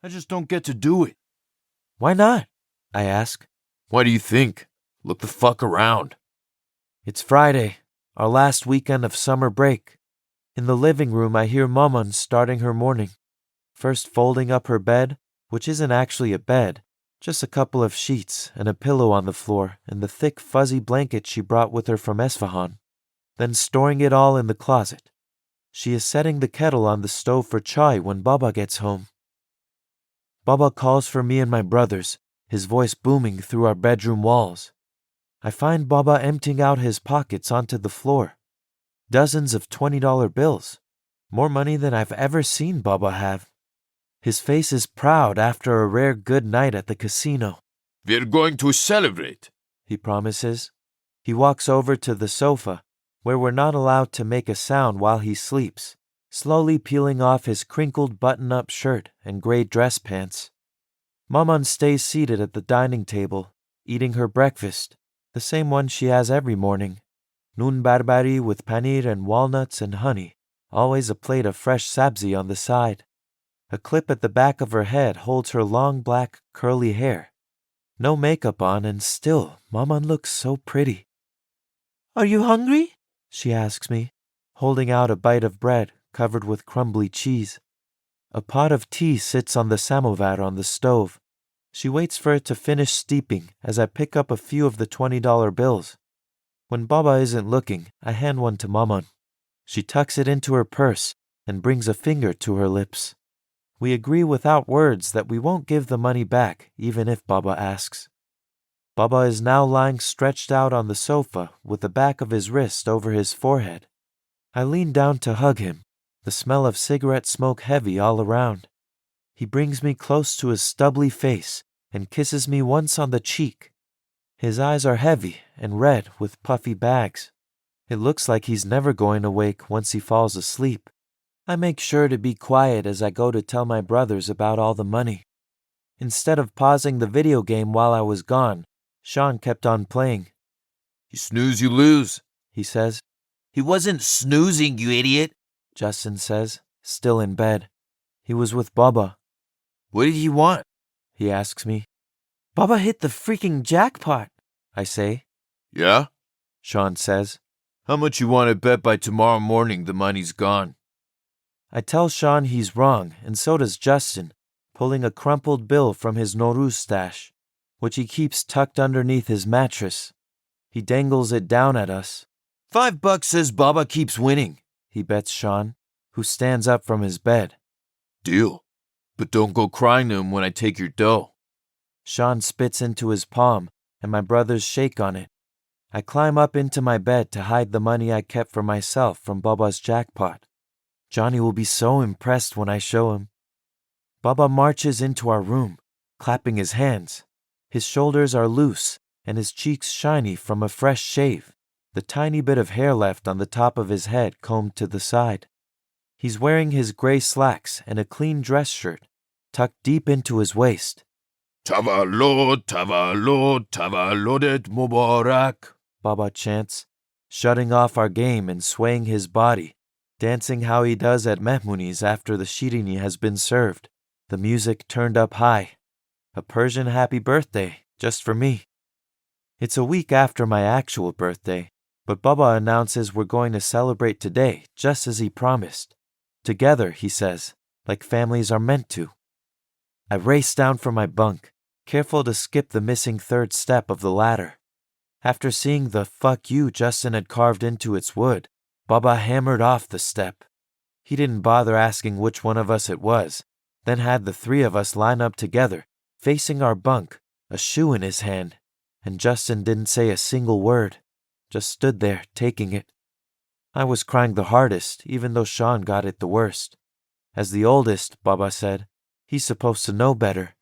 I just don't get to do it. Why not? I ask. Why do you think? Look the fuck around. It's Friday, our last weekend of summer break. In the living room, I hear Maman starting her morning. First folding up her bed, which isn't actually a bed, just a couple of sheets and a pillow on the floor and the thick fuzzy blanket she brought with her from Esfahan. Then storing it all in the closet. She is setting the kettle on the stove for chai when Baba gets home. Baba calls for me and my brothers, his voice booming through our bedroom walls. I find Baba emptying out his pockets onto the floor. Dozens of $20 bills. More money than I've ever seen Baba have. His face is proud after a rare good night at the casino. We're going to celebrate, he promises. He walks over to the sofa, where we're not allowed to make a sound while he sleeps, slowly peeling off his crinkled button-up shirt and gray dress pants. Maman stays seated at the dining table, eating her breakfast, the same one she has every morning. Noon barbari with paneer and walnuts and honey, always a plate of fresh sabzi on the side. A clip at the back of her head holds her long black curly hair. No makeup on and still, Maman looks so pretty. Are you hungry? She asks me, holding out a bite of bread covered with crumbly cheese. A pot of tea sits on the samovar on the stove. She waits for it to finish steeping as I pick up a few of the $20 bills. When Baba isn't looking, I hand one to Maman. She tucks it into her purse and brings a finger to her lips. We agree without words that we won't give the money back even if Baba asks. Baba is now lying stretched out on the sofa with the back of his wrist over his forehead. I lean down to hug him, the smell of cigarette smoke heavy all around. He brings me close to his stubbly face and kisses me once on the cheek. His eyes are heavy and red with puffy bags. It looks like he's never going to wake once he falls asleep. I make sure to be quiet as I go to tell my brothers about all the money. Instead of pausing the video game while I was gone, Sean kept on playing. You snooze, you lose, he says. He wasn't snoozing, you idiot, Justin says, still in bed. He was with Baba. What did he want? He asks me. Baba hit the freaking jackpot, I say. Yeah? Sean says. How much you want to bet by tomorrow morning the money's gone? I tell Sean he's wrong, and so does Justin, pulling a crumpled bill from his Nowruz stash, which he keeps tucked underneath his mattress. He dangles it down at us. $5 says Baba keeps winning, he bets Sean, who stands up from his bed. Deal. But don't go crying to him when I take your dough. Sean spits into his palm, and my brothers shake on it. I climb up into my bed to hide the money I kept for myself from Baba's jackpot. Johnny will be so impressed when I show him. Baba marches into our room, clapping his hands. His shoulders are loose, and his cheeks shiny from a fresh shave, the tiny bit of hair left on the top of his head combed to the side. He's wearing his gray slacks and a clean dress shirt, tucked deep into his waist. Tavallod, tavallod, tavallodet mubarak, Baba chants, shutting off our game and swaying his body, dancing how he does at Mehmuni's after the shirini has been served, the music turned up high. A Persian happy birthday, just for me. It's a week after my actual birthday, but Baba announces we're going to celebrate today, just as he promised. Together, he says, like families are meant to. I race down from my bunk, careful to skip the missing third step of the ladder. After seeing the "fuck you" Justin had carved into its wood, Baba hammered off the step. He didn't bother asking which one of us it was, then had the three of us line up together, facing our bunk, a shoe in his hand, and Justin didn't say a single word, just stood there taking it. I was crying the hardest, even though Sean got it the worst. As the oldest, Baba said, he's supposed to know better.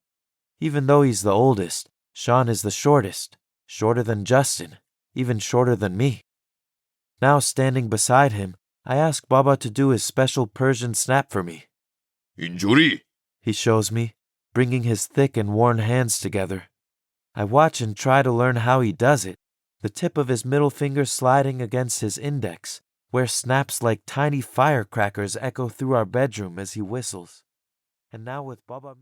Even though he's the oldest, Sean is the shortest, shorter than Justin, even shorter than me. Now standing beside him, I ask Baba to do his special Persian snap for me. Injuri, he shows me, bringing his thick and worn hands together. I watch and try to learn how he does it, the tip of his middle finger sliding against his index, where snaps like tiny firecrackers echo through our bedroom as he whistles. And now with Baba...